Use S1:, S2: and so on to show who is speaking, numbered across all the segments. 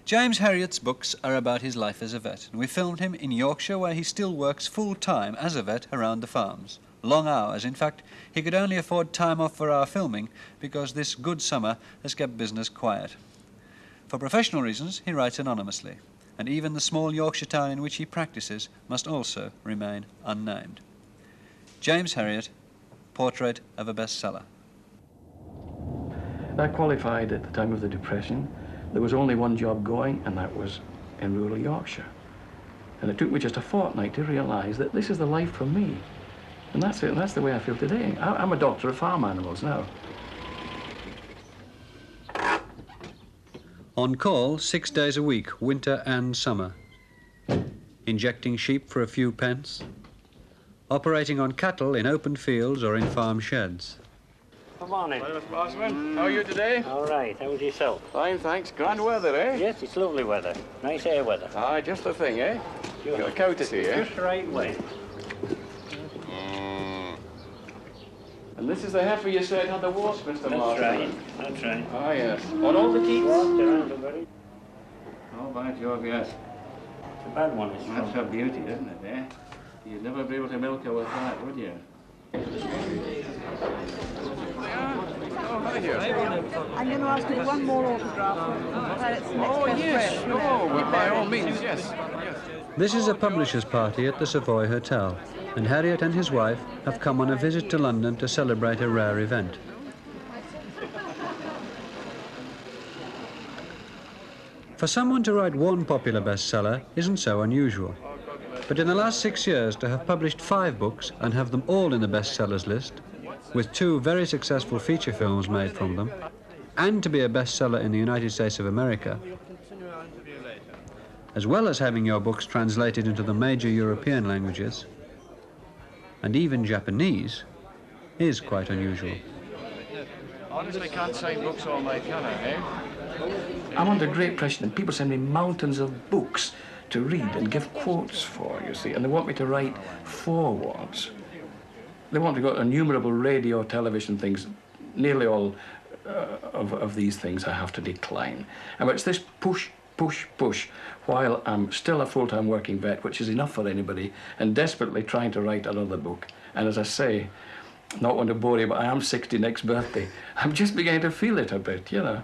S1: James Herriot's books are about his life as a vet, and we filmed him in Yorkshire, where he still works full-time as a vet around the farms. Long hours. In fact, he could only afford time off for our filming because this good summer has kept business quiet. For professional reasons, he writes anonymously, and even the small Yorkshire town in which he practices must also remain unnamed. James Herriot, Portrait of a Bestseller.
S2: I qualified at the time of the Depression. There was only one job going, and that was in rural Yorkshire. And it took me just a fortnight to realise that this is the life for me. And that's it, that's the way I feel today. I'm a doctor of farm animals now.
S1: On call 6 days a week, winter and summer. Injecting sheep for a few pence. Operating on cattle in open fields or in farm sheds.
S3: Good morning.
S2: Hi, Mr. Bossman. How are you today?
S3: All right. How was yourself?
S2: Fine, thanks. Grand weather, eh?
S3: Yes, it's lovely weather. Nice air weather.
S2: Aye, just the thing, eh? You got a cow to see, eh?
S3: Just the right way.
S2: And this is the heifer you said had the warts, Mr. Martin.
S3: That's right. That's right.
S2: Ah, yes. On all the teats?
S3: Walked around a very...
S2: Oh, by Jove, yes.
S3: It's a bad one,
S2: That's her beauty, isn't it, eh? You'd never be able to milk her with that, would you? Oh, hi there.
S4: I'm going to ask you one more autograph.
S2: Oh, yes. Oh, well, by all means, yes.
S1: This is a publisher's party at the Savoy Hotel, and Herriot and his wife have come on a visit to London to celebrate a rare event. For someone to write one popular bestseller isn't so unusual. But in the last 6 years, to have published 5 books and have them all in the bestsellers list, with 2 very successful feature films made from them, and to be a bestseller in the United States of America, as well as having your books translated into the major European languages, and even Japanese, is quite unusual.
S2: Honestly, can't sign books all night, can I, eh? I'm under great pressure, and people send me mountains of books to read and give quotes for, you see, and they want me to write forewords. They want to go to innumerable radio, television things. Nearly all of these things I have to decline. And it's this push, push, push, while I'm still a full-time working vet, which is enough for anybody, and desperately trying to write another book. And as I say, not want to bore you, but I am 60 next birthday. I'm just beginning to feel it a bit, you know.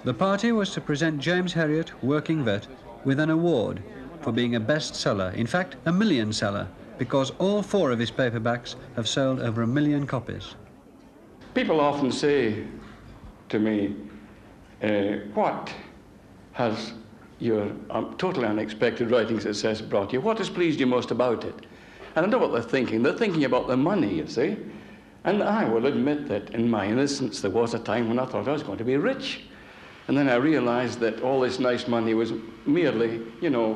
S1: The party was to present James Herriot, working vet, with an award for being a bestseller, in fact, a million seller, because all 4 of his paperbacks have sold over 1 million copies.
S2: People often say to me, what has your totally unexpected writing success brought you? What has pleased you most about it? And I know what they're thinking. They're thinking about the money, you see. And I will admit that in my innocence, there was a time when I thought I was going to be rich. And then I realized that all this nice money was merely, you know,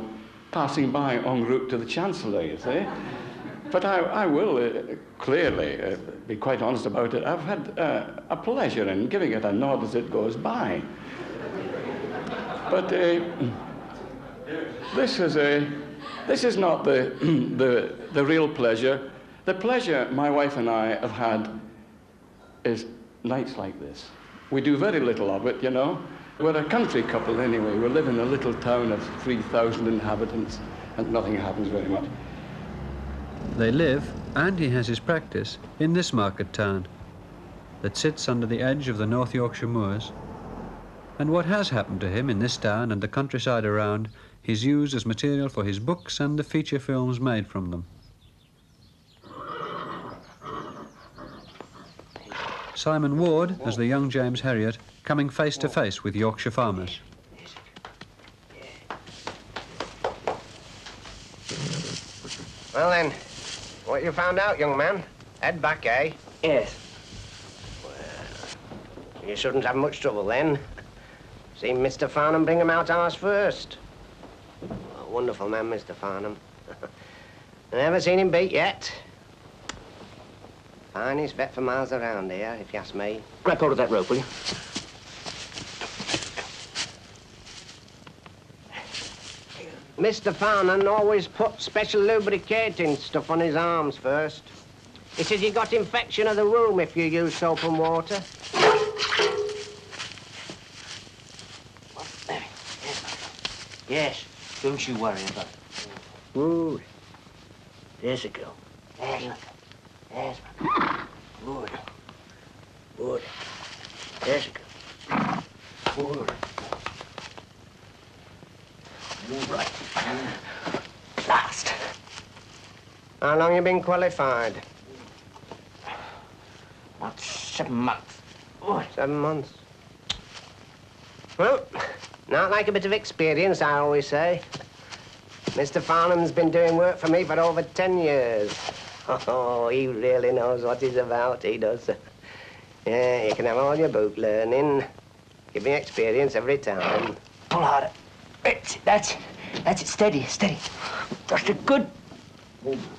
S2: passing by en route to the Chancellor, you see. But I will clearly be quite honest about it. I've had a pleasure in giving it a nod as it goes by. But this is not the real pleasure. The pleasure my wife and I have had is nights like this. We do very little of it, you know. We're a country couple anyway. We live in a little town of 3,000 inhabitants, and nothing happens very much.
S1: They live, and he has his practice, in this market town that sits under the edge of the North Yorkshire moors. And what has happened to him in this town and the countryside around is used as material for his books and the feature films made from them. Simon Ward as the young James Herriot, coming face to face with Yorkshire farmers.
S5: Well then, what you found out, young man? Head back, eh?
S3: Yes.
S5: Well, you shouldn't have much trouble then. See Mr. Farnham bring him out ours first. A wonderful man, Mr. Farnham. Never seen him beat yet. Finest vet for miles around here, if you ask me.
S3: Grab hold of that rope, will you?
S5: Mr. Farnham always put special lubricating stuff on his arms first. He says you got infection of the room if you use soap and water.
S3: Yes, don't you worry about it.
S5: Good. There's a girl.
S3: There's my girl. There's my girl.
S5: Good. Good. There's a girl. Good.
S3: All right. Last.
S5: How long you been qualified?
S3: About 7 months. Oh,
S5: 7 months. Well, not like a bit of experience, I always say. Mr. Farnham's been doing work for me for over 10 years. Oh, he really knows what he's about, he does. Yeah, you can have all your book learning. Give me experience every time.
S3: pull harder. That's it. Steady. Just a good,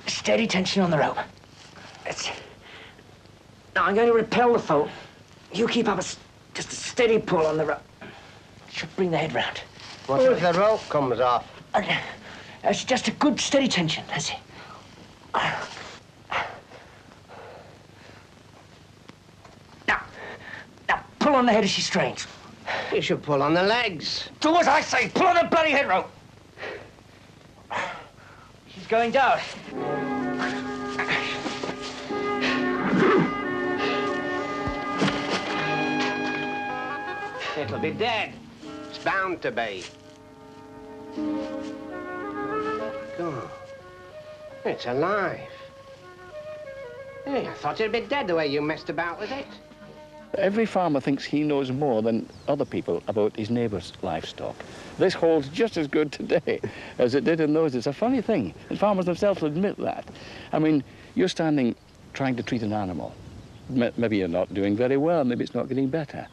S3: steady tension on the rope. That's it. Now I'm going to repel the foal. You keep up just a steady pull on the rope. Should bring the head round.
S5: What if the rope comes off?
S3: That's just a good, steady tension. That's it. Now, pull on the head as she strains.
S5: You should pull on the legs.
S3: Do as I say. Pull on the bloody head rope. She's going down.
S5: It'll be dead. It's bound to be. God, it's alive. Hey, I thought it'd be dead the way you messed about with it.
S2: Every farmer thinks he knows more than other people about his neighbour's livestock. This holds just as good today as it did in those days. It's a funny thing, and farmers themselves admit that. I mean, you're standing trying to treat an animal. Maybe you're not doing very well, maybe it's not getting better.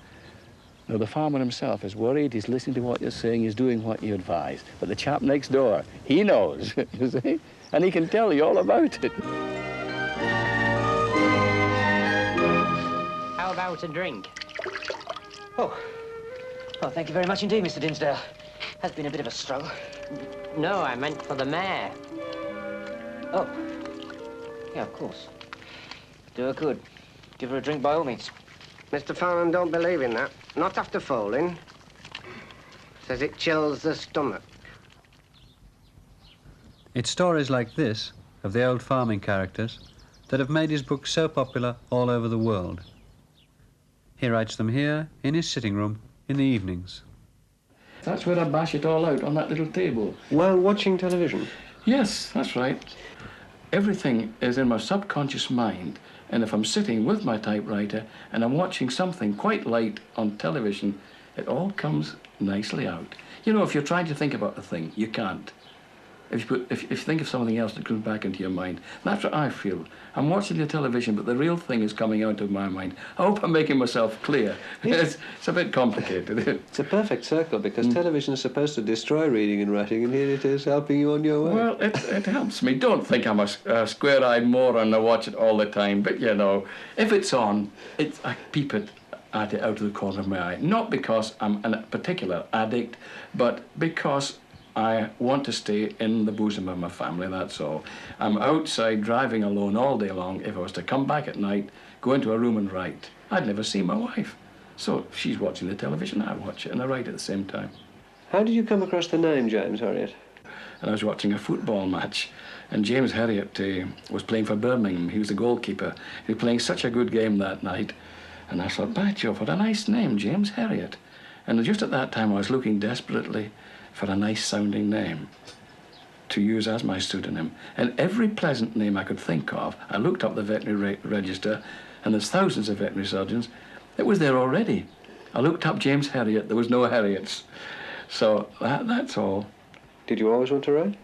S2: No, the farmer himself is worried, he's listening to what you're saying, he's doing what you advise. But the chap next door, he knows, you see, and he can tell you all about it.
S5: How about a drink?
S3: Oh, thank you very much indeed, Mr. Dinsdale. Has been a bit of a struggle.
S5: No, I meant for the mare.
S3: Oh, yeah, of course. Do her good. Give her a drink by all means.
S5: Mr. Farnham don't believe in that. Not after foaling. Says it chills the stomach.
S1: It's stories like this, of the old farming characters, that have made his book so popular all over the world. He writes them here, in his sitting room, in the evenings.
S2: That's where I bash it all out, on that little table.
S6: While watching television?
S2: Yes, that's right. Everything is in my subconscious mind, and if I'm sitting with my typewriter and I'm watching something quite light on television, it all comes nicely out. You know, if you're trying to think about a thing, you can't. If you think of something else that comes back into your mind, that's what I feel. I'm watching the television, but the real thing is coming out of my mind. I hope I'm making myself clear. It's a bit complicated.
S6: It's a perfect circle, because television is supposed to destroy reading and writing, and here it is helping you on your way.
S2: Well, it helps me. Don't think I'm a square-eyed moron. I watch it all the time. But, you know, if it's on, I peep at it out of the corner of my eye. Not because I'm a particular addict, but because I want to stay in the bosom of my family, that's all. I'm outside driving alone all day long. If I was to come back at night, go into a room and write, I'd never see my wife. So if she's watching the television, I watch it and I write at the same time.
S6: How did you come across the name James Herriot?
S2: And I was watching a football match, and James Herriot was playing for Birmingham. He was the goalkeeper. He was playing such a good game that night. And I thought, by Jove, what a nice name, James Herriot. And just at that time, I was looking desperately for a nice-sounding name to use as my pseudonym. And every pleasant name I could think of, I looked up the veterinary register, and there's thousands of veterinary surgeons. It was there already. I looked up James Herriot, there was no Herriots. So that's all.
S6: Did you always want to write?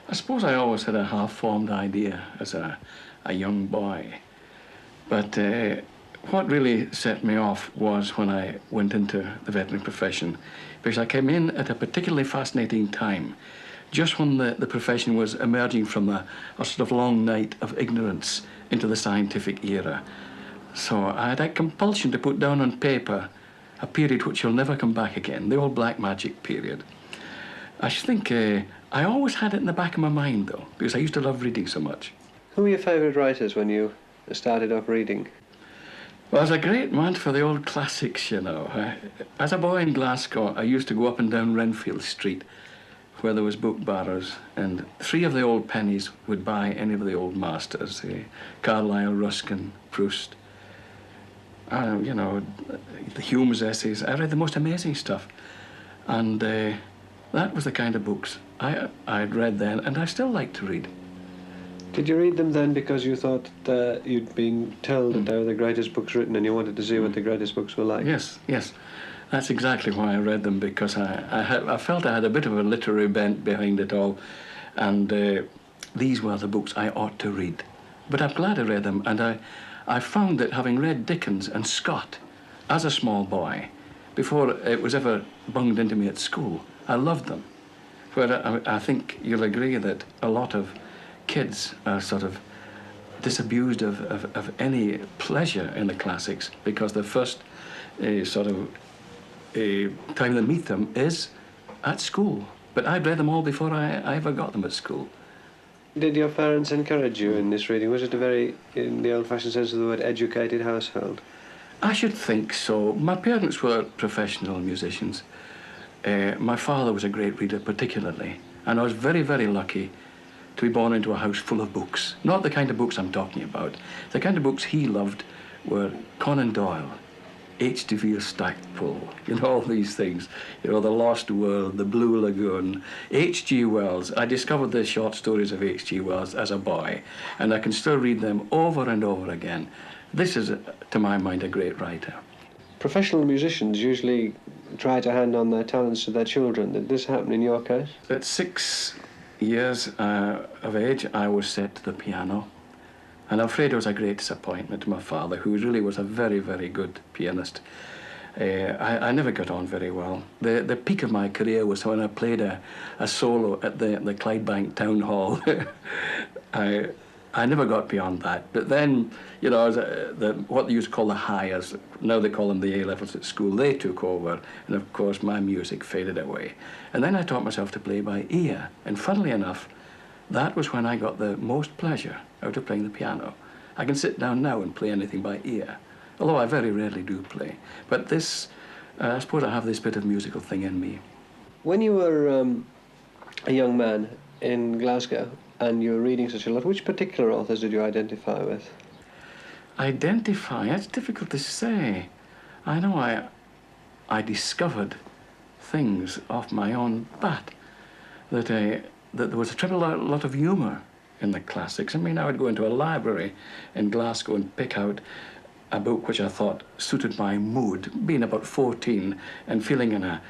S2: I suppose I always had a half-formed idea as a young boy. But what really set me off was when I went into the veterinary profession, because I came in at a particularly fascinating time, just when the profession was emerging from a sort of long night of ignorance into the scientific era. So I had a compulsion to put down on paper a period which will never come back again, the old black magic period. I think I always had it in the back of my mind, though, because I used to love reading so much.
S6: Who were your favourite writers when you started off reading?
S2: Well, I was a great man for the old classics, you know. As a boy in Glasgow, I used to go up and down Renfield Street, where there was book barrows, and 3 of the old pennies would buy any of the old masters, Carlyle, Ruskin, Proust. You know, the Hume's essays. I read the most amazing stuff. And that was the kind of books I'd read then, and I still like to read.
S6: Did you read them then because you thought that you'd been told that they were the greatest books written and you wanted to see what the greatest books were like?
S2: Yes, yes. That's exactly why I read them, because I felt I had a bit of a literary bent behind it all, and these were the books I ought to read. But I'm glad I read them, and I found that having read Dickens and Scott as a small boy, before it was ever bunged into me at school, I loved them. Where I think you'll agree that a lot of kids are sort of disabused of any pleasure in the classics because the first time they meet them is at school. But I'd read them all before I ever got them at school.
S6: Did your parents encourage you in this reading? Was it a very, in the old-fashioned sense of the word, educated household?
S2: I should think so. My parents were professional musicians. My father was a great reader, particularly, and I was very, very lucky to be born into a house full of books. Not the kind of books I'm talking about. The kind of books he loved were Conan Doyle, H.G. Stackpole, you know, all these things. You know, The Lost World, The Blue Lagoon, H.G. Wells. I discovered the short stories of H.G. Wells as a boy, and I can still read them over and over again. This is, to my mind, a great writer.
S6: Professional musicians usually try to hand on their talents to their children. Did this happen in your case?
S2: At 6 years of age, I was set to the piano. And I'm afraid it was a great disappointment to my father, who really was a very, very good pianist. I never got on very well. The peak of my career was when I played a solo at the Clydebank Town Hall. I never got beyond that. But then, you know, what they used to call the hires, now they call them the A-levels at school, they took over. And of course, my music faded away. And then I taught myself to play by ear. And funnily enough, that was when I got the most pleasure out of playing the piano. I can sit down now and play anything by ear, although I very rarely do play. But this, I suppose I have this bit of musical thing in me.
S6: When you were a young man in Glasgow and you were reading such a lot, which particular authors did you identify with?
S2: Identify? That's difficult to say. I know I discovered things off my own bat that there was a triple lot of humour in the classics. I mean, I would go into a library in Glasgow and pick out a book which I thought suited my mood. Being about 14 and feeling in a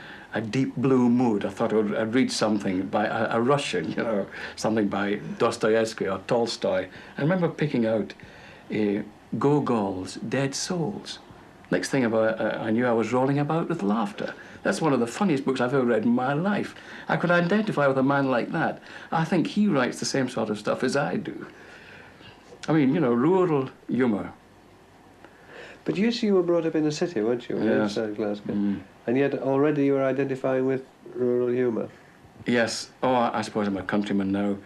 S2: deep blue mood, I thought I'd read something by a Russian, you know, something by Dostoevsky or Tolstoy. I remember picking out Gogol's Dead Souls. Next thing I knew I was rolling about with laughter. That's one of the funniest books I've ever read in my life. I could identify with a man like that. I think he writes the same sort of stuff as I do. I mean, you know, rural humour.
S6: But you were brought up in a city, weren't you?
S2: Yes.
S6: Outside Glasgow. And yet already you were identifying with rural humour.
S2: Yes. Oh, I suppose I'm a countryman now.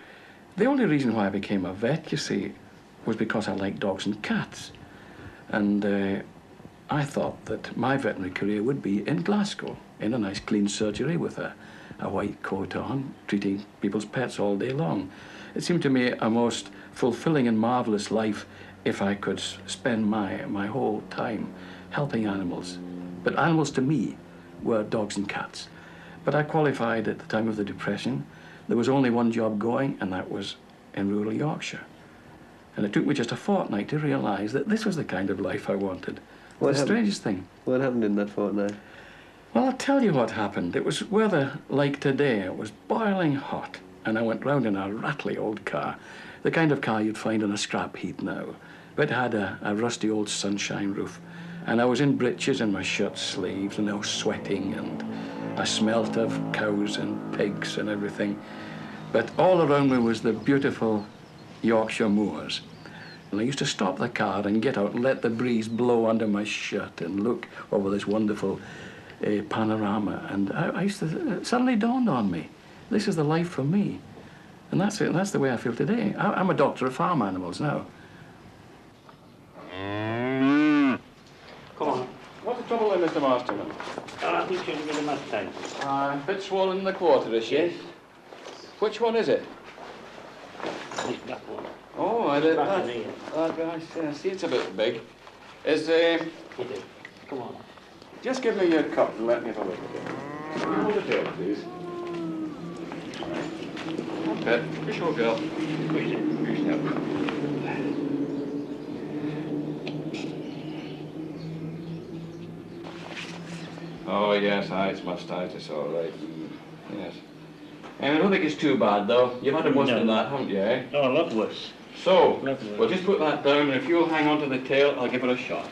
S2: The only reason why I became a vet, you see, was because I like dogs and cats. And I thought that my veterinary career would be in Glasgow, in a nice clean surgery with a white coat on, treating people's pets all day long. It seemed to me a most fulfilling and marvellous life if I could spend my whole time helping animals. But animals to me were dogs and cats. But I qualified at the time of the Depression. There was only one job going, and that was in rural Yorkshire. And it took me just a fortnight to realise that this was the kind of life I wanted. The strangest thing.
S6: What happened in that fortnight?
S2: Well, I'll tell you what happened. It was weather like today. It was boiling hot, and I went round in a rattly old car, the kind of car you'd find on a scrap heap now. But it had a rusty old sunshine roof, and I was in breeches and my shirt sleeves, and I was sweating, and I smelt of cows and pigs and everything. But all around me was the beautiful Yorkshire moors. And I used to stop the car and get out and let the breeze blow under my shirt and look over this wonderful panorama. And I used to, it suddenly dawned on me, this is the life for me. And that's it, and that's the way I feel today. I'm a doctor of farm animals now. Masterman?
S7: I think she'll get a mustang.
S2: A bit swollen in the quarter, is she?
S7: Yes.
S2: Which one is it?
S7: This black one.
S2: Oh, I did
S7: Back
S2: that.
S7: in here.
S2: I see it's a bit big. Is,
S7: It is. Come on.
S2: just give me your cup and let me have a look at it. Can you hold it here, please? Okay, you sure, girl.
S7: Squeeze it.
S2: Oh, yes, it's mastitis, all right. Yes. And I don't think it's too bad, though. You've had worse than that, haven't you, eh?
S7: Oh, a lot worse.
S2: So,
S7: Lot worse.
S2: we'll just put that down, and if you'll hang on to the tail, I'll give it a shot.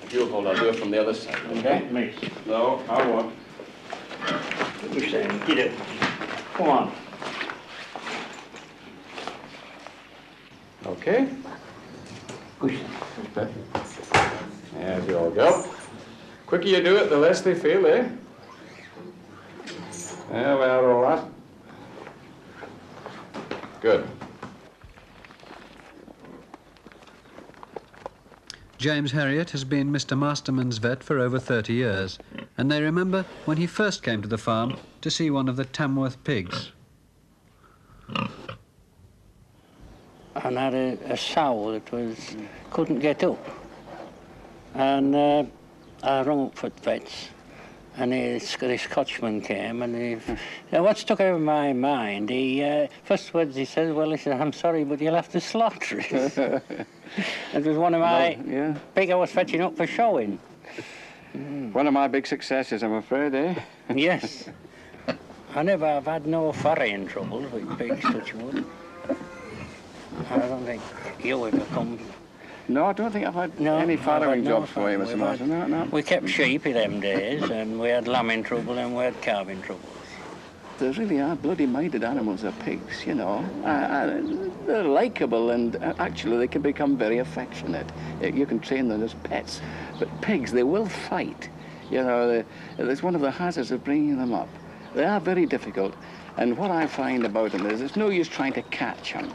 S2: If you'll hold, I'll do it from the other side, okay?
S7: Don't miss.
S2: No, I won't.
S7: What you saying? Get it. Come on.
S2: Okay.
S7: Push.
S2: Okay. There you all go. Quicker you do it, the less they feel, eh? There we are, all that. Good.
S1: James Herriot has been Mr. Masterman's vet for over 30 years, and they remember when he first came to the farm to see one of the Tamworth pigs.
S7: And had a sow that couldn't get up. And I rung up for the vets, and this Scotchman came, and what stuck out of my mind, first words he said, well, he said, I'm sorry, but you'll have to slaughter it. It was one of my pig I was fetching up for showing.
S2: One of my big successes, I'm afraid, eh?
S7: Yes. I've had no farrying troubles with pigs, touch wood. I don't think you ever come.
S2: No, I don't think I've had any farrowing jobs for you, Mr. Martin. No.
S7: We kept sheep in them days, and we had lambing trouble and we had calving troubles.
S2: They really are bloody-minded animals, are pigs, you know. They're likeable, and actually they can become very affectionate. You can train them as pets. But pigs, they will fight. You know, it's one of the hazards of bringing them up. They are very difficult, and what I find about them is it's no use trying to catch them.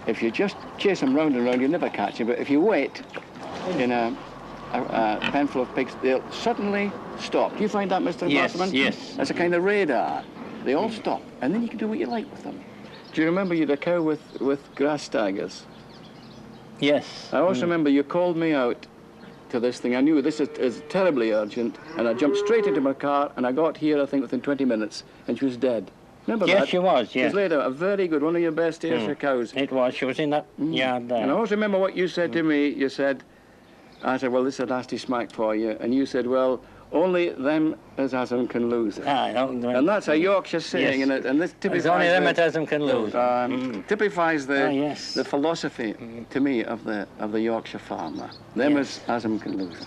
S2: If you just chase them round and round, you never catch them. But if you wait in a pen full of pigs, they'll suddenly stop. Do you find that, Mr. Masterman?
S7: Yes.
S2: That's a kind of radar. They all stop, and then you can do what you like with them. Do you remember you had a cow with grass staggers?
S7: Yes.
S2: I also remember you called me out to this thing. I knew this is terribly urgent, and I jumped straight into my car, and I got here, I think, within 20 minutes, and she was dead. Remember that?
S7: Yes, she was,
S2: She was later, a very good, one of your best Ayrshire cows.
S7: It was. She was in that yard there.
S2: And I also remember what you said to me. You said, I said, well, this is a nasty smack for you. And you said, well, only them as has them can lose it. And that's a Yorkshire saying,
S7: yes.
S2: and this typifies...
S7: It's only them that has them can lose.
S2: Typifies the philosophy, to me, of the Yorkshire farmer. Them as has them can lose it.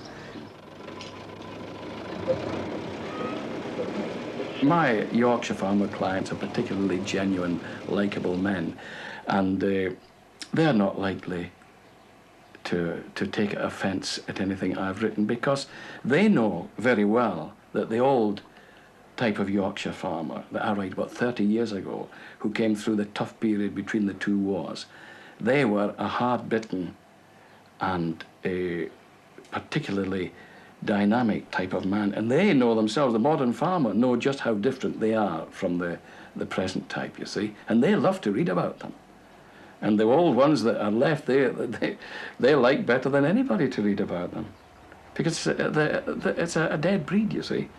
S2: My Yorkshire farmer clients are particularly genuine, likeable men, and they're not likely to take offence at anything I've written, because they know very well that the old type of Yorkshire farmer that I wrote about 30 years ago, who came through the tough period between the two wars, they were a hard-bitten and a particularly dynamic type of man, and they know themselves, the modern farmer, know just how different they are from the present type, you see, and they love to read about them. And the old ones that are left, they like better than anybody to read about them, because it's a dead breed, you see.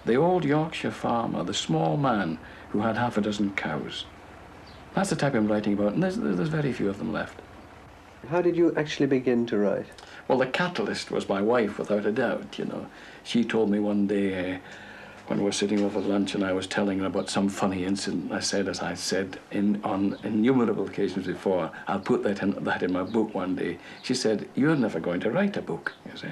S2: The old Yorkshire farmer, the small man who had half a dozen cows. That's the type I'm writing about, and there's very few of them left.
S6: How did you actually begin to write?
S2: Well, the catalyst was my wife, without a doubt, you know. She told me one day, when we were sitting over lunch and I was telling her about some funny incident, I said, as I said on innumerable occasions before, I'll put that in my book one day. She said, you're never going to write a book, you see.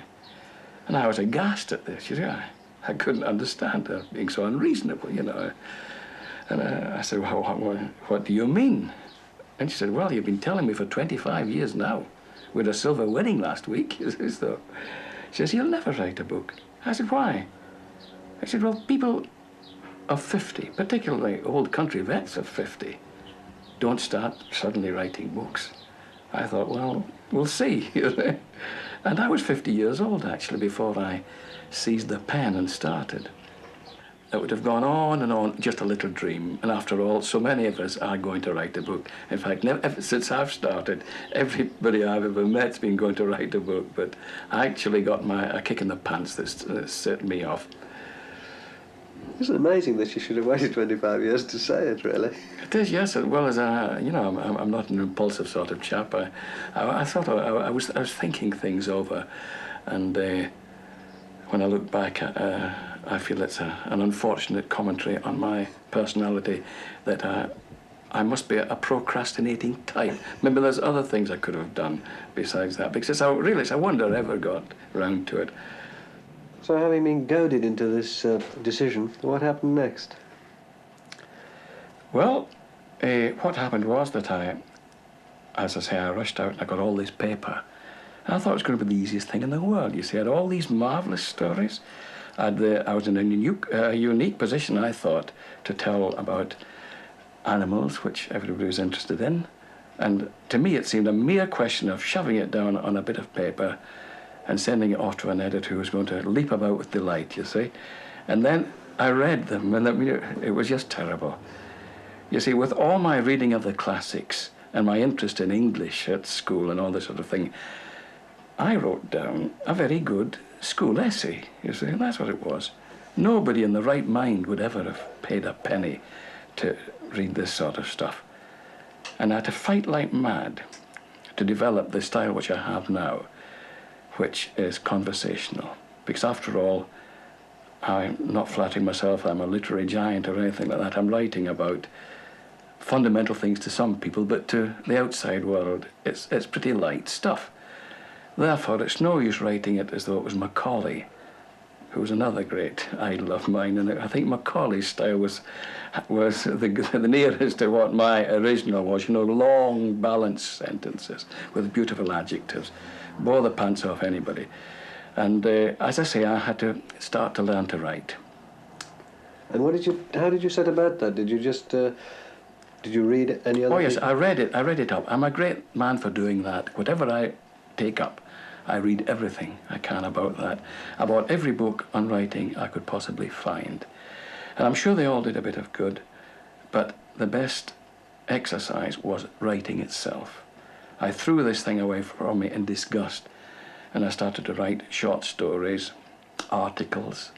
S2: And I was aghast at this. You see, I couldn't understand her being so unreasonable, you know. And I said, well, what do you mean? And she said, well, you've been telling me for 25 years now. We had a silver wedding last week. So she says, you'll never write a book. I said, why? I said, well, people of 50, particularly old country vets of 50, don't start suddenly writing books. I thought, well, we'll see. And I was 50 years old, actually, before I seized the pen and started. It would have gone on and on, just a little dream. And after all, so many of us are going to write a book. In fact, ever since I've started, everybody I've ever met's been going to write a book. But I actually got a kick in the pants that set me off.
S6: It's amazing that you should have waited 25 years to say it, really.
S2: It is, yes. Well, as you know, I'm not an impulsive sort of chap. I thought I was thinking things over, and when I look back, I feel it's an unfortunate commentary on my personality that I must be a procrastinating type. Maybe there's other things I could have done besides that, because I wonder I ever got round to it.
S6: So having been goaded into this decision, what happened next?
S2: Well, what happened was that as I say, I rushed out and I got all this paper. And I thought it was going to be the easiest thing in the world. You see, I had all these marvellous stories. I was in a unique position, I thought, to tell about animals, which everybody was interested in. And to me, it seemed a mere question of shoving it down on a bit of paper and sending it off to an editor who was going to leap about with delight, you see. And then I read them, and it was just terrible. You see, with all my reading of the classics and my interest in English at school and all this sort of thing, I wrote down a very good school essay, you see, and that's what it was. Nobody in the right mind would ever have paid a penny to read this sort of stuff. And I had to fight like mad to develop the style which I have now, which is conversational. Because after all, I'm not flattering myself I'm a literary giant or anything like that. I'm writing about fundamental things to some people, but to the outside world, it's pretty light stuff. Therefore, it's no use writing it as though it was Macaulay, who was another great idol of mine. And I think Macaulay's style was the nearest to what my original was, you know, long, balanced sentences with beautiful adjectives. Bore the pants off anybody. And as I say, I had to start to learn to write.
S6: And how did you set about that? Did you just, did you read any other?
S2: Oh yes, I read it up. I'm a great man for doing that. Whatever I take up, I read everything I can about that. I bought every book on writing I could possibly find. And I'm sure they all did a bit of good, but the best exercise was writing itself. I threw this thing away from me in disgust, and I started to write short stories, articles,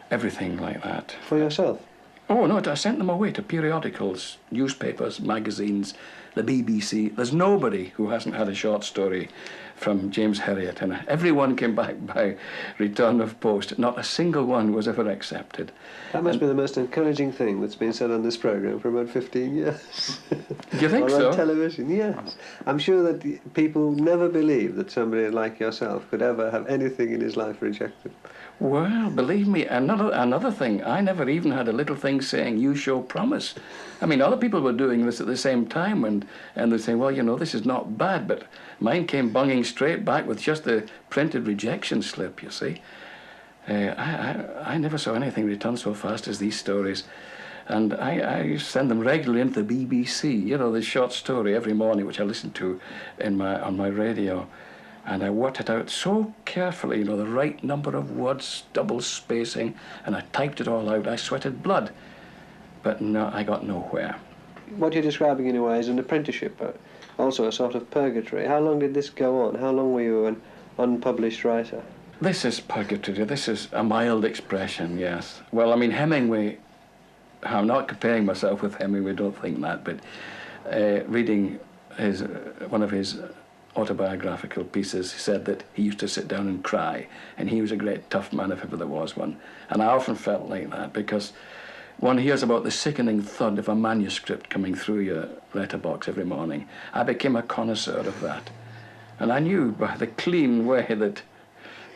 S2: everything like that.
S6: For yourself?
S2: Oh, no, I sent them away to periodicals, newspapers, magazines, the BBC. There's nobody who hasn't had a short story from James Herriot, and everyone came back by return of post. Not a single one was ever accepted.
S6: That must be the most encouraging thing that's been said on this programme for about 15 years.
S2: Do you think
S6: or
S2: so?
S6: On television, yes. I'm sure that people never believe that somebody like yourself could ever have anything in his life rejected.
S2: Well, believe me, another thing, I never even had a little thing saying, you show promise. I mean, other people were doing this at the same time, and they're saying, well, you know, this is not bad, but mine came bunging straight back with just the printed rejection slip, you see. I never saw anything return so fast as these stories. And I send them regularly into the BBC, you know, the short story every morning, which I listen to on my radio. And I worked it out so carefully, you know, the right number of words, double spacing, and I typed it all out. I sweated blood. But no, I got nowhere.
S6: What you're describing in a way is an apprenticeship, also a sort of purgatory. How long did this go on? How long were you an unpublished writer?
S2: This is purgatory. This is a mild expression, yes. Well, I mean, Hemingway, I'm not comparing myself with Hemingway, don't think that, but reading one of his autobiographical pieces, he said that he used to sit down and cry, and he was a great tough man if ever there was one. And I often felt like that, because one hears about the sickening thud of a manuscript coming through your letterbox every morning. I became a connoisseur of that. And I knew by the clean way that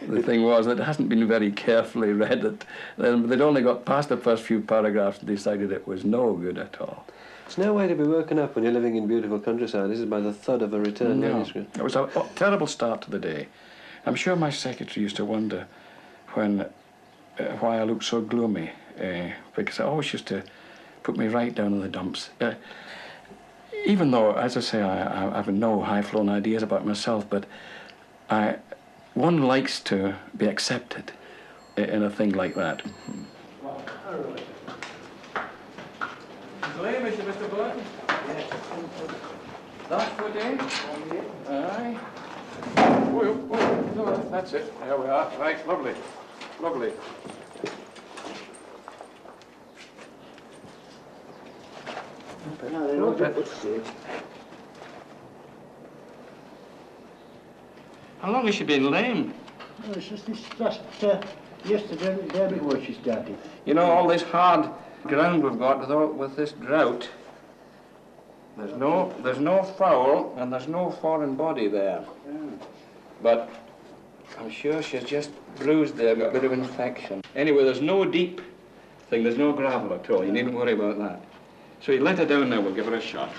S2: the thing was that it hasn't been very carefully read, that they'd only got past the first few paragraphs and decided it was no good at all.
S6: It's no way to be woken up when you're living in beautiful countryside. This is by the thud of a returned manuscript.
S2: It was a terrible start to the day. I'm sure my secretary used to wonder why I looked so gloomy, because I always used to put me right down in the dumps. Even though, as I say, I have no high-flown ideas about myself, but one likes to be accepted in a thing like that. Mr. Burton? Yes. That foot in? Aye. Oh, no, that's it. There we are. Right, lovely. Lovely. How long has she been lame?
S8: Oh, it's just this last yesterday, the day before she started.
S2: You know, all this hard ground we've got with this drought. There's no foul and there's no foreign body there. But I'm sure she's just bruised there, got a bit of infection. Anyway, there's no deep thing, there's no gravel at all. You needn't worry about that. So you let her down now, we'll give her a shot.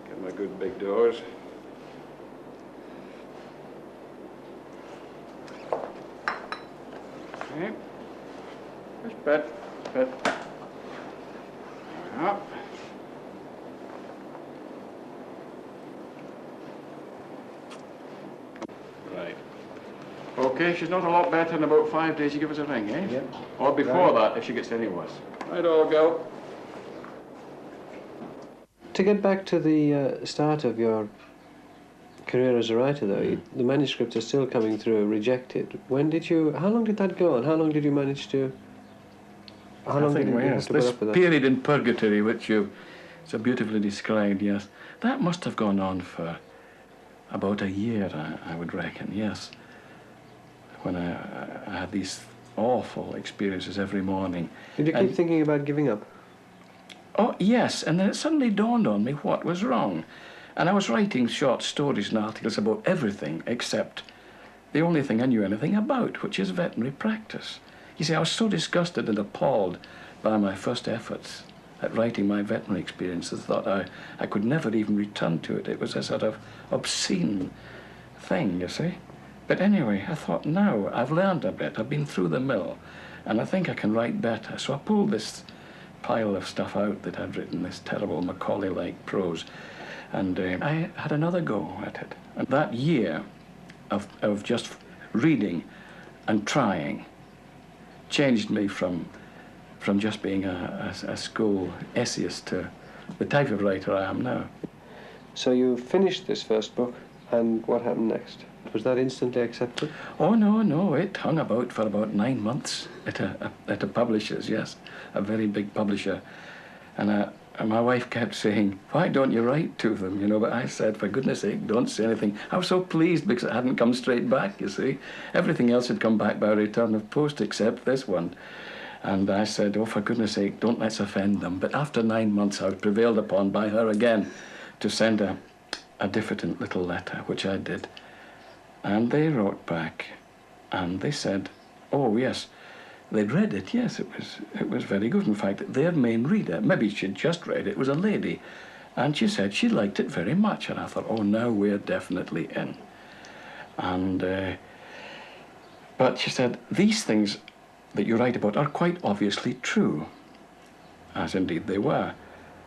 S2: Give her a good big dose. Okay. Just bit. Up. Right. Okay, she's not a lot better in about 5 days. You give us a ring, eh?
S8: Yep.
S2: Or before that, if she gets any worse. Right, all go.
S6: To get back to the start of your career as a writer, though, the manuscripts are still coming through rejected. How long did that go on? How long did you manage to... How long did you have to put up with that?
S2: This period in purgatory, which you so beautifully described, yes, that must have gone on for about a year, I would reckon, yes. When I had these awful experiences every morning.
S6: Did you keep thinking about giving up?
S2: Oh, yes, and then it suddenly dawned on me what was wrong. And I was writing short stories and articles about everything except the only thing I knew anything about, which is veterinary practice. You see, I was so disgusted and appalled by my first efforts at writing my veterinary experiences that I could never even return to it. It was a sort of obscene thing, you see. But anyway, I thought, now I've learned a bit, I've been through the mill, and I think I can write better. So I pulled this pile of stuff out that I'd written, this terrible Macaulay-like prose, and I had another go at it. And that year of just reading and trying changed me from just being a school essayist to the type of writer I am now.
S6: So you finished this first book, and what happened next? Was that instantly accepted?
S2: Oh, no, it hung about for about 9 months at a publisher's, yes, a very big publisher. And my wife kept saying, why don't you write to them, you know? But I said, for goodness sake, don't say anything. I was so pleased because it hadn't come straight back, you see. Everything else had come back by return of post except this one. And I said, oh, for goodness sake, don't let's offend them. But after 9 months, I was prevailed upon by her again to send a diffident little letter, which I did. And they wrote back, and they said, oh, yes, they'd read it, yes, it was very good. In fact, their main reader, maybe she'd just read it, was a lady, and she said she liked it very much. And I thought, oh, now we're definitely in. And, but she said, these things that you write about are quite obviously true, as indeed they were.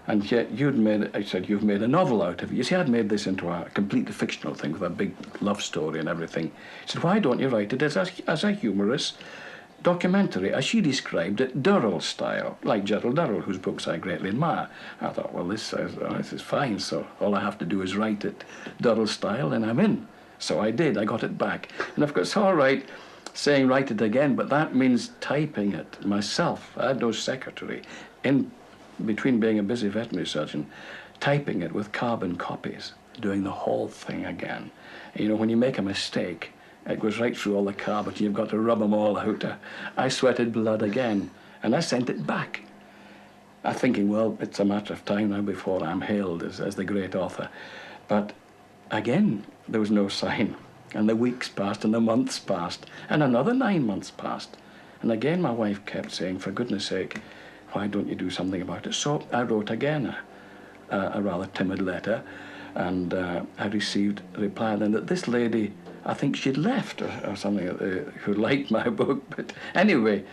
S2: And yet you've made a novel out of it. You see, I'd made this into a completely fictional thing with a big love story and everything. She said, why don't you write it as a humorous documentary, as she described it, Durrell style, like Gerald Durrell, whose books I greatly admire. I thought, well, this is fine, so all I have to do is write it Durrell style and I'm in. So I did, I got it back. And of course, all right, saying write it again, but that means typing it myself. I had no secretary. In between being a busy veterinary surgeon, typing it with carbon copies, doing the whole thing again. You know, when you make a mistake, it goes right through all the carbon, and you've got to rub them all out. I sweated blood again, and I sent it back. I'm thinking, well, it's a matter of time now before I'm hailed as the great author. But again, there was no sign. And the weeks passed, and the months passed, and another 9 months passed. And again, my wife kept saying, for goodness sake, why don't you do something about it? So I wrote again a rather timid letter, and I received a reply then that this lady, I think she'd left or something, who liked my book. But anyway,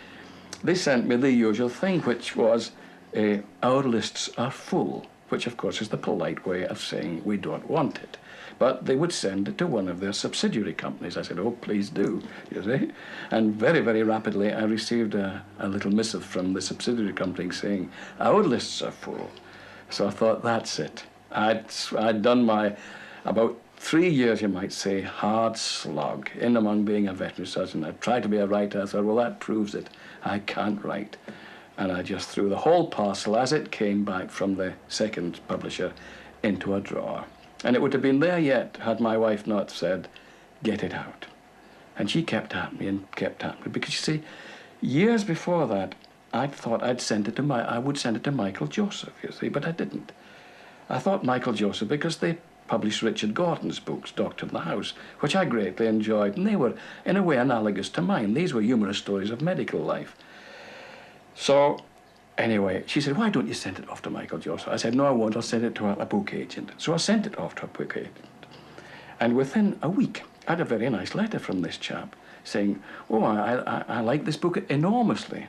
S2: they sent me the usual thing, which was, our lists are full, which of course is the polite way of saying we don't want it. But they would send it to one of their subsidiary companies. I said, oh, please do, you see. And very, very rapidly I received a little missive from the subsidiary company saying, our lists are full. So I thought, that's it. I'd done my, about 3 years, you might say, hard slog in among being a veterinary surgeon. I tried to be a writer. I thought, well, that proves it. I can't write. And I just threw the whole parcel as it came back from the second publisher into a drawer. And it would have been there yet had my wife not said, get it out. And she kept at me and kept at me. Because, you see, years before that, I'd thought I would send it to Michael Joseph, you see, but I didn't. I thought Michael Joseph because they published Richard Gordon's books, Doctor in the House, which I greatly enjoyed, and they were, in a way, analogous to mine. These were humorous stories of medical life. So, anyway, she said, why don't you send it off to Michael Joseph? I said, no, I won't. I'll send it to a book agent. So I sent it off to a book agent. And within a week, I had a very nice letter from this chap saying, oh, I like this book enormously.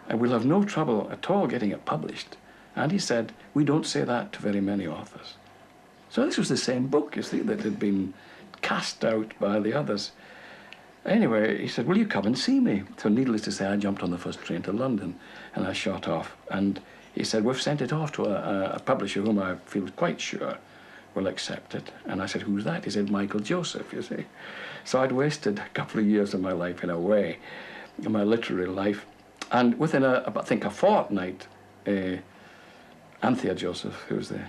S2: And we'll have no trouble at all getting it published. And he said, we don't say that to very many authors. So this was the same book, you see, that had been cast out by the others. Anyway, he said, will you come and see me? So needless to say, I jumped on the first train to London and I shot off. And he said, we've sent it off to a publisher whom I feel quite sure will accept it. And I said, who's that? He said, Michael Joseph, you see. So I'd wasted a couple of years of my life in a way, in my literary life. And within, I think, a fortnight, Anthea Joseph, who's the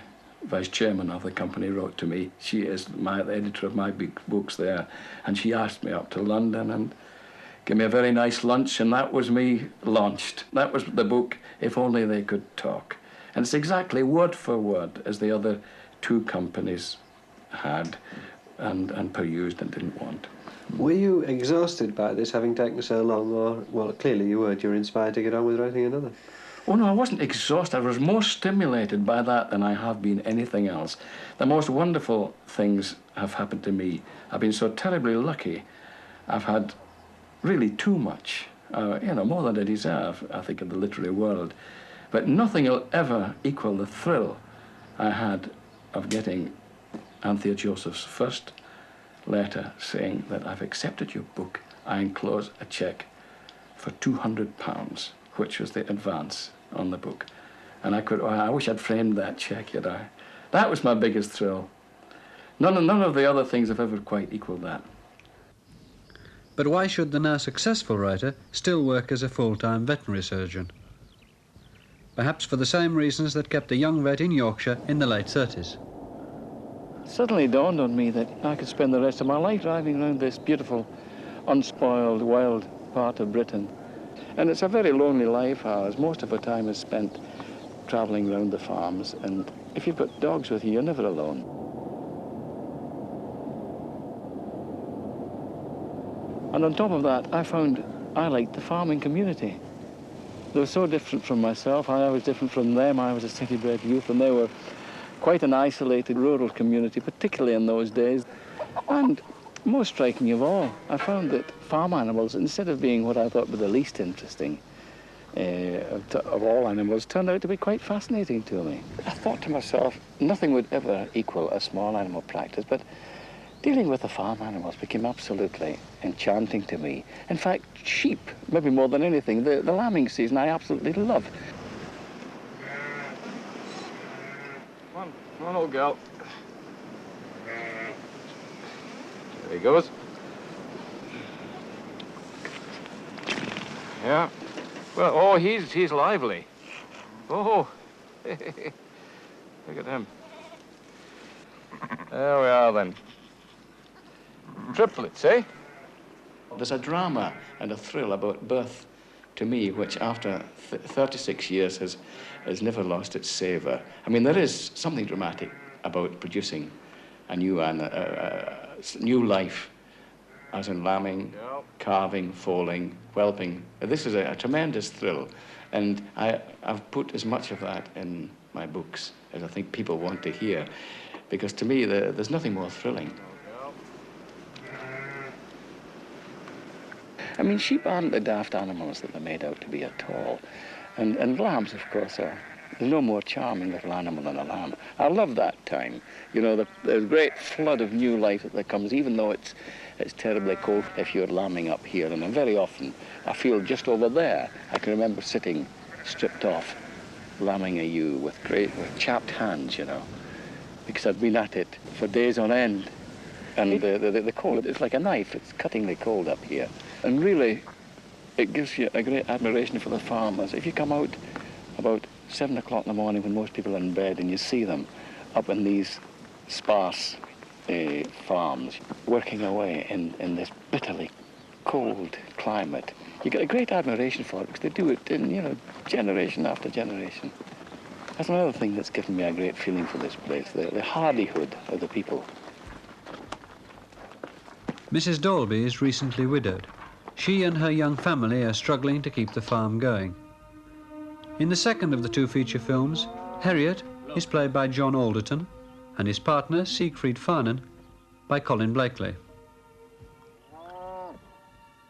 S2: vice chairman of the company, wrote to me. She is the editor of my big books there, and she asked me up to London and gave me a very nice lunch, and that was me launched. That was the book, If Only They Could Talk. And it's exactly word for word as the other two companies had and perused and didn't want.
S6: Were you exhausted by this, having taken so long, or, well, clearly you weren't. You were inspired to get on with writing another.
S2: Oh, no, I wasn't exhausted. I was more stimulated by that than I have been anything else. The most wonderful things have happened to me. I've been so terribly lucky. I've had really too much, more than I deserve, I think, in the literary world. But nothing will ever equal the thrill I had of getting Anthea Joseph's first letter saying that I've accepted your book. I enclose a cheque for £200, which was the advance on the book. And I wish I'd framed that cheque, That was my biggest thrill. None of the other things have ever quite equaled that.
S1: But why should the now successful writer still work as a full-time veterinary surgeon? Perhaps for the same reasons that kept a young vet in Yorkshire in the late 30s.
S9: It suddenly dawned on me that I could spend the rest of my life driving around this beautiful, unspoiled, wild part of Britain. And it's a very lonely life, as most of our time is spent travelling around the farms. And if you've got dogs with you, you're never alone. And on top of that, I found I liked the farming community. They were so different from myself. I was different from them. I was a city-bred youth, and they were quite an isolated rural community, particularly in those days. And most striking of all, I found that farm animals, instead of being what I thought were the least interesting of all animals, turned out to be quite fascinating to me. I thought to myself, nothing would ever equal a small animal practice, but dealing with the farm animals became absolutely enchanting to me. In fact, sheep, maybe more than anything, the lambing season I absolutely love.
S2: Come on, old girl. There he goes. Yeah. Well, oh, he's lively. Oh, look at him. There we are, then. Triplets, eh? There's a drama and a thrill about birth to me, which after 36 years has never lost its savour. I mean, there is something dramatic about producing a new life, as in lambing, calving, foaling, whelping. This is a tremendous thrill, and I've put as much of that in my books as I think people want to hear, because to me there's nothing more thrilling. I mean, sheep aren't the daft animals that they're made out to be at all.
S9: And lambs, of course, are. There's no more charming little animal than a lamb. I love that time. You know, there's a great flood of new life that comes, even though it's terribly cold if you're lambing up here. And very often, I feel just over there, I can remember sitting stripped off, lambing a ewe with chapped hands, you know, because I'd been at it for days on end. And the cold, it's like a knife. It's cuttingly cold up here. And really, it gives you a great admiration for the farmers. If you come out about 7 o'clock in the morning when most people are in bed and you see them up in these sparse farms working away in this bitterly cold climate, you get a great admiration for it because they do it in, you know, generation after generation. That's another thing that's given me a great feeling for this place, the hardihood of the people.
S1: Mrs. Dalby is recently widowed. She and her young family are struggling to keep the farm going. In the second of the two feature films, Herriot is played by John Alderton and his partner, Siegfried Farnan, by Colin Blakely.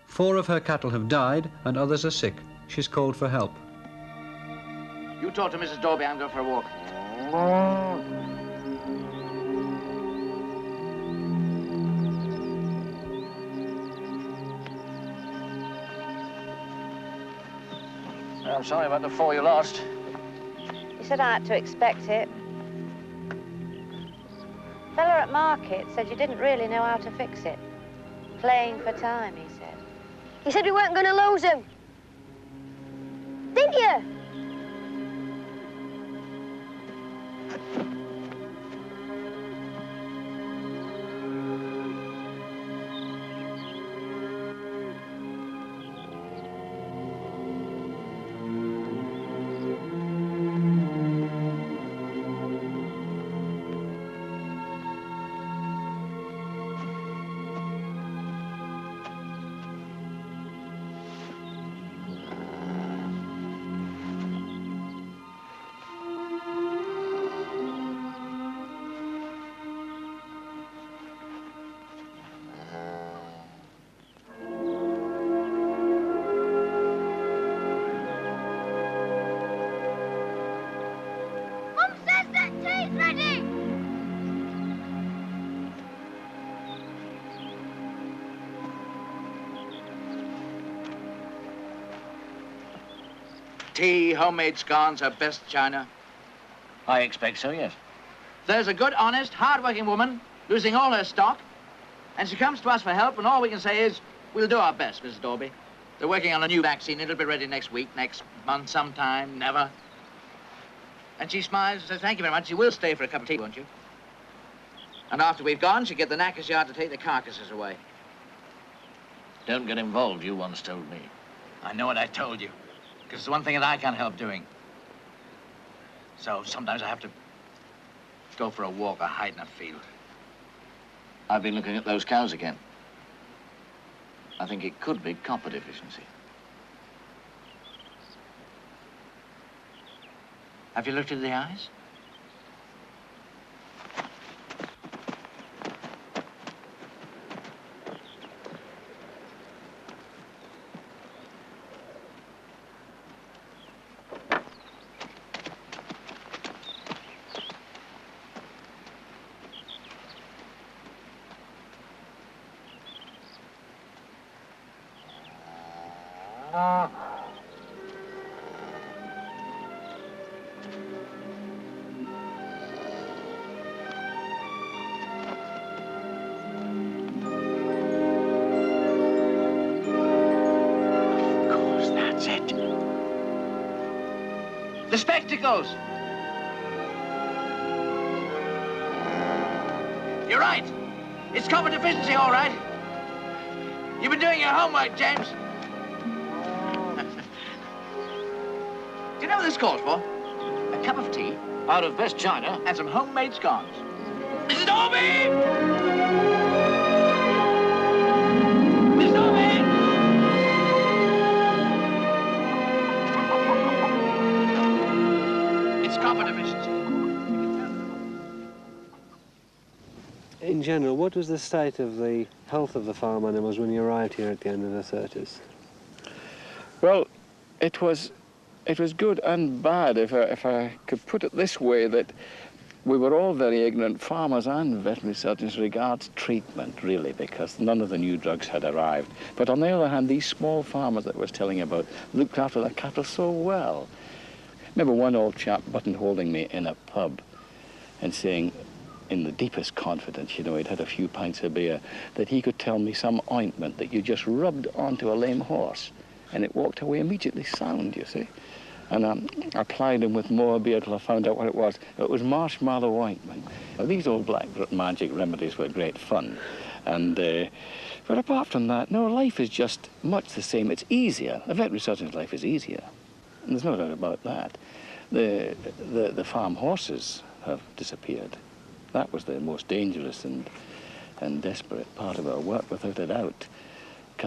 S1: 4 of her cattle have died and others are sick. She's called for help.
S10: You talk to Mrs. Dalby, I'm going for a walk. I'm sorry about the 4 you lost.
S11: You said I had to expect it. Fella at market said you didn't really know how to fix it. Playing for time, he said.
S12: You said we weren't going to lose him. Didn't you?
S10: Tea, homemade scones, her best china.
S7: I expect so, yes.
S10: There's a good, honest, hard-working woman losing all her stock, and she comes to us for help, and all we can say is, we'll do our best, Mrs. Dalby. They're working on a new vaccine. It'll be ready next week, next month, sometime, never. And she smiles and says, thank you very much. You will stay for a cup of tea, won't you? And after we've gone, she'll get the knacker's yard to take the carcasses away.
S7: Don't get involved, you once told me.
S10: I know what I told you. Because it's one thing that I can't help doing. So sometimes I have to go for a walk or hide in a field.
S7: I've been looking at those cows again. I think it could be copper deficiency.
S10: Have you looked at the eyes? The spectacles! You're right. It's copper deficiency, all right. You've been doing your homework, James. Do you know what this calls for? A cup of tea out of best china and some homemade scones. Mrs. Dalby! Mrs. Dalby! It's copper deficiency.
S6: In general, what was the state of the health of the farm animals when you arrived here at the end of the 30s?
S9: Well, it was it was good and bad, if I could put it this way, that we were all very ignorant, farmers and veterinary surgeons, regards treatment, really, because none of the new drugs had arrived. But on the other hand, these small farmers that I was telling you about looked after their cattle so well. I remember one old chap button-holding me in a pub and saying, in the deepest confidence, you know, he'd had a few pints of beer, that he could tell me some ointment that you just rubbed onto a lame horse and it walked away immediately sound, you see. And I plied him with more beer till I found out what it was. It was marshmallow ointment. Now, these old black magic remedies were great fun. And, but apart from that, no, life is just much the same. It's easier. A veterinary surgeon's life is easier. And there's no doubt about that. The farm horses have disappeared. That was the most dangerous and desperate part of our work, without a doubt.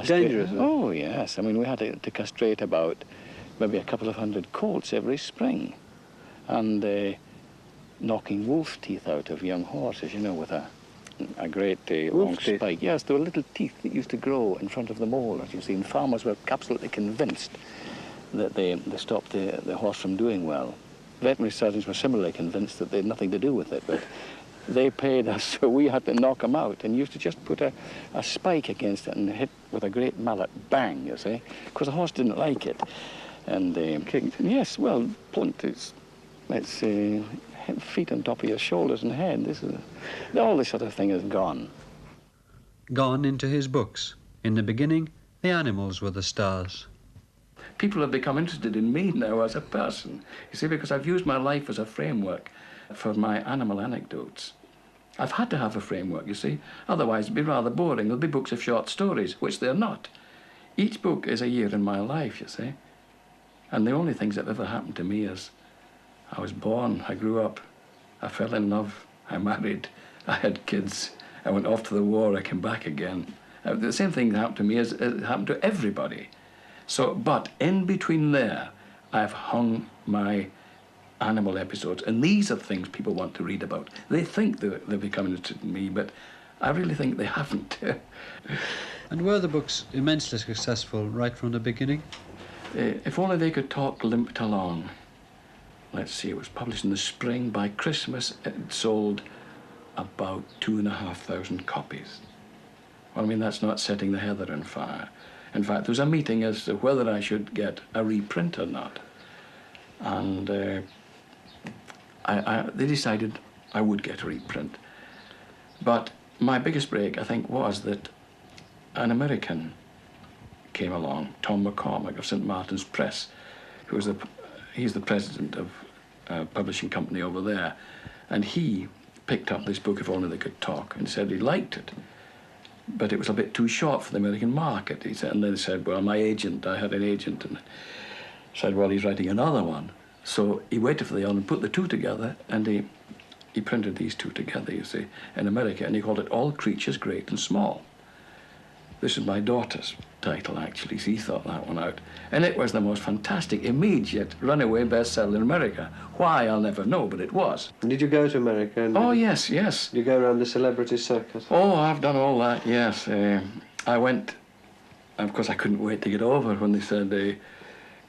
S6: Dangerous?
S9: Oh, yes. I mean, we had to castrate about maybe a couple of hundred colts every spring, and knocking wolf teeth out of young horses, you know, with a great long spike. Yes, there were little teeth that used to grow in front of the molars, you see, and farmers were absolutely convinced that they stopped the horse from doing well. Veterinary surgeons were similarly convinced that they had nothing to do with it, but they paid us, so we had to knock them out, and used to just put a spike against it and hit with a great mallet, bang, you see, because the horse didn't like it. And yes, well, blunt, it's feet on top of your shoulders and head. All this sort of thing is gone.
S1: Gone into his books. In the beginning, the animals were the stars.
S2: People have become interested in me now as a person, you see, because I've used my life as a framework for my animal anecdotes. I've had to have a framework, you see, otherwise it'd be rather boring. There'll be books of short stories, which they're not. Each book is a year in my life, you see. And the only things that have ever happened to me is I was born, I grew up, I fell in love, I married, I had kids, I went off to the war, I came back again. The same thing happened to me as it happened to everybody. So, but in between there, I've hung my animal episodes, and these are things people want to read about. They think they're becoming interested in me, but I really think they haven't.
S1: And were the books immensely successful right from the beginning?
S2: If Only They Could Talk limped along. Let's see, it was published in the spring. By Christmas, it sold about 2,500 copies. Well, I mean, that's not setting the heather on fire. In fact, there was a meeting as to whether I should get a reprint or not. And they decided I would get a reprint. But my biggest break, I think, was that an came along, Tom McCormick of St. Martin's Press, he's the president of a publishing company over there, and he picked up this book, If Only They Could Talk, and said he liked it, but it was a bit too short for the American market. He said, and then he said, well, I had an agent, and said, well, he's writing another one. So he waited for the other and put the two together, and he printed these two together, you see, in America, and he called it All Creatures Great and Small. This is my daughter's title, actually, so he thought that one out. And it was the most fantastic, immediate, runaway bestseller in America. Why, I'll never know, but it was.
S6: And did you go to America? And
S2: oh, yes, yes.
S6: Did you go around the celebrity circuit?
S2: Oh, I've done all that, yes. I went, of course, I couldn't wait to get over when they said,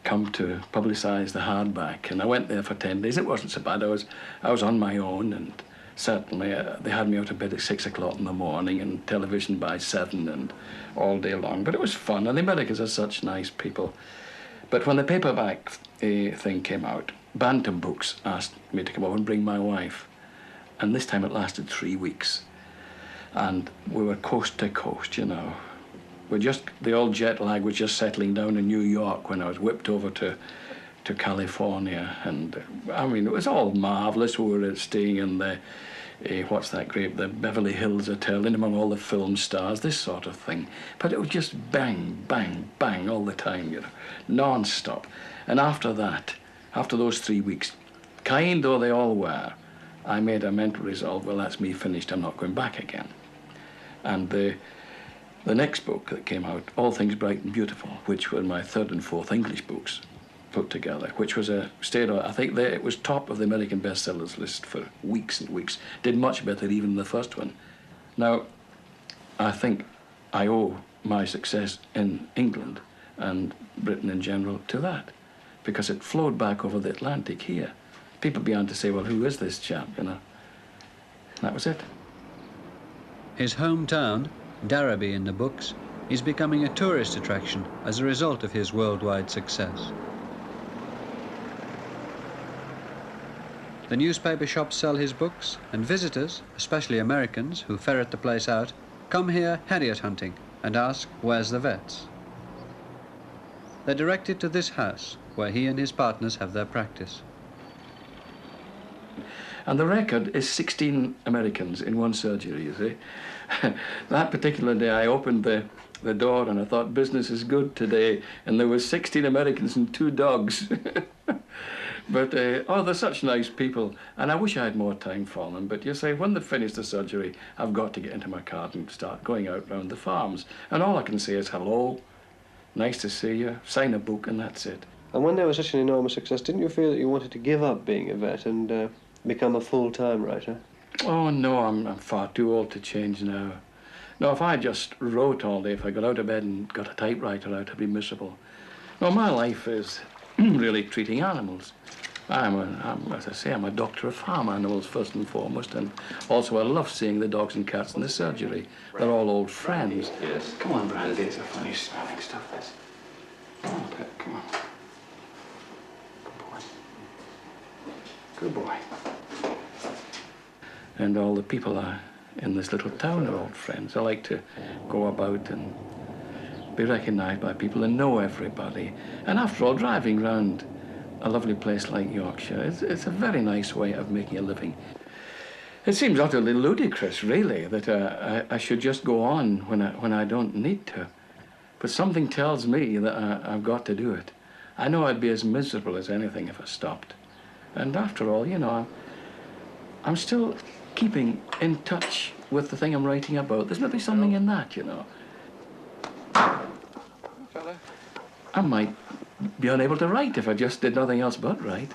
S2: come to publicise the hardback. And I went there for 10 days. It wasn't so bad. I was on my own, and certainly they had me out of bed at 6 o'clock in the morning and television by 7 and all day long. But it was fun, and the Americans are such nice people. But when the paperback thing came out, Bantam Books asked me to come over and bring my wife. And this time it lasted 3 weeks. And we were coast to coast, you know. The old jet lag was just settling down in New York when I was whipped over to California. And I mean, it was all marvelous. We were staying in the, the Beverly Hills Hotel, in among all the film stars, this sort of thing. But it was just bang, bang, bang all the time, you know, non-stop. And after that, after those 3 weeks, kind though they all were, I made a mental resolve, well, that's me finished, I'm not going back again. And the next book that came out, All Things Bright and Beautiful, which were my third and fourth English books put together, which was I think it was top of the American bestsellers list for weeks and weeks, did much better even than the first one. Now, I think I owe my success in England and Britain in general to that. because it flowed back over the Atlantic here. People began to say, well, who is this chap, you know? That was it.
S1: His hometown, Darrowby in the books, is becoming a tourist attraction as a result of his worldwide success. The newspaper shops sell his books, and visitors, especially Americans who ferret the place out, come here Herriot hunting and ask, where's the vets? They're directed to this house, where he and his partners have their practice.
S2: And the record is 16 Americans in one surgery, you see. That particular day I opened the door and I thought business is good today, and there were 16 Americans and 2 dogs. But, oh, they're such nice people, and I wish I had more time for them. But you say, when they finish the surgery, I've got to get into my car and start going out round the farms. And all I can say is, hello, nice to see you, sign a book, and that's it.
S6: And when there was such an enormous success, didn't you feel that you wanted to give up being a vet and become a full-time writer?
S2: Oh, no, I'm far too old to change now. No, if I just wrote all day, if I got out of bed and got a typewriter out, I'd be miserable. No, my life is really treating animals. As I say, I'm a doctor of farm animals first and foremost, and also I love seeing the dogs and cats in the surgery. They're all old friends. Yes. Come on, Brandy, it's a funny smelling stuff, this. Come on, pet, come on. Good boy. Good boy. And all the people in this little town are old friends. I like to go about and be recognised by people and know everybody. And after all, driving round a lovely place like Yorkshire, it's a very nice way of making a living. It seems utterly ludicrous, really, that I should just go on when I don't need to. But something tells me that I've got to do it. I know I'd be as miserable as anything if I stopped. And after all, you know, I'm still keeping in touch with the thing I'm writing about. There's maybe something in that, you know. I might be unable to write if I just did nothing else but write.